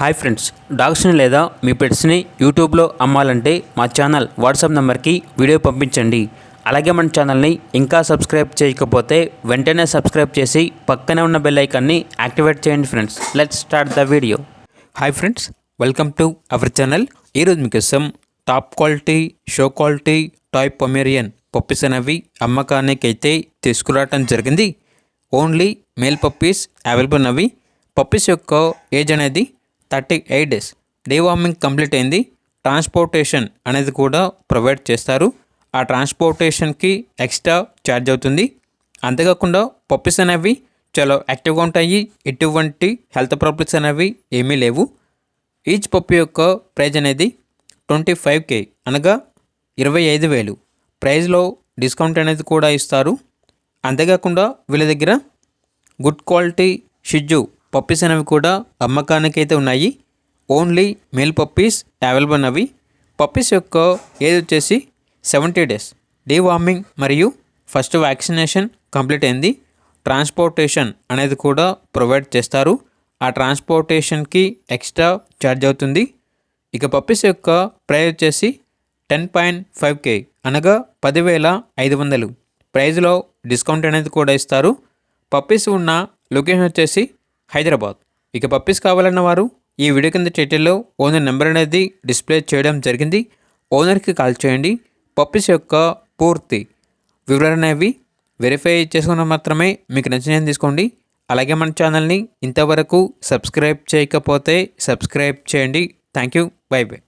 Hi friends, డాగ్స్ని లేదా మీ పెట్స్ని యూట్యూబ్లో అమ్మాలంటే మా ఛానల్ వాట్సాప్ నెంబర్కి వీడియో పంపించండి. అలాగే మన ఛానల్ని ఇంకా సబ్స్క్రైబ్ చేయకపోతే వెంటనే సబ్స్క్రైబ్ చేసి పక్కనే ఉన్న బెల్ ఐకాన్ని యాక్టివేట్ చేయండి friends. Let's start the video. Hi friends, welcome to our channel. ఈరోజు మీకోసం top quality show quality toy Pomeranian puppies అనేవి అమ్మకానికి అయితే తీసుకురావడం జరిగింది. ఓన్లీ మేల్ పప్పీస్ అవైలబుల్ ఉన్నవి. పప్పీస్ యొక్క ఏజ్ అనేది 38 days. డీవార్మింగ్ కంప్లీట్ అయింది. ట్రాన్స్పోర్టేషన్ అనేది కూడా ప్రొవైడ్ చేస్తారు. ఆ ట్రాన్స్పోర్టేషన్కి ఎక్స్ట్రా ఛార్జ్ అవుతుంది. అంతేకాకుండా పప్పీస్ అనేవి చాలా యాక్టివ్గా ఉంటాయి. ఎటువంటి హెల్త్ ప్రాబ్లమ్స్ అనేవి ఏమీ లేవు. ఈచ్ పప్పీ యొక్క ప్రైజ్ అనేది 25K అనగా 25,000. ప్రైజ్లో డిస్కౌంట్ అనేది కూడా ఇస్తారు. అంతేకాకుండా వీళ్ళ దగ్గర గుడ్ క్వాలిటీ షిజ్జు పప్పీస్ అనేవి కూడా అమ్మకానికి అయితే ఉన్నాయి. ఓన్లీ మేల్ పప్పీస్ అవైలబుల్ ఉన్నవి. పప్పీస్ యొక్క ఏజ్ వచ్చేసి 70 days. డీవార్మింగ్ మరియు ఫస్ట్ వ్యాక్సినేషన్ కంప్లీట్ అయింది. ట్రాన్స్పోర్టేషన్ అనేది కూడా ప్రొవైడ్ చేస్తారు. ఆ ట్రాన్స్పోర్టేషన్కి ఎక్స్ట్రా ఛార్జ్ అవుతుంది. ఇక పప్పీస్ యొక్క ప్రైస్ వచ్చేసి 10.5K అనగా 10,500. ప్రైజ్లో డిస్కౌంట్ అనేది కూడా ఇస్తారు. పప్పీస్ ఉన్న లొకేషన్ వచ్చేసి హైదరాబాద్. ఇక పప్పీస్ కావాలన్న వారు ఈ వీడియో కింద టైటిల్లో ఓనర్ నెంబర్ అనేది డిస్ప్లే చేయడం జరిగింది. ఓనర్కి కాల్ చేయండి. పప్పీస్ యొక్క పూర్తి వివరాలు అనేవి వెరిఫై చేసుకున్న మాత్రమే మీకు నచ్చినది తీసుకోండి. అలాగే మన ఛానల్ని ఇంతవరకు సబ్స్క్రైబ్ చేయకపోతే సబ్స్క్రైబ్ చేయండి. Thank you. By by.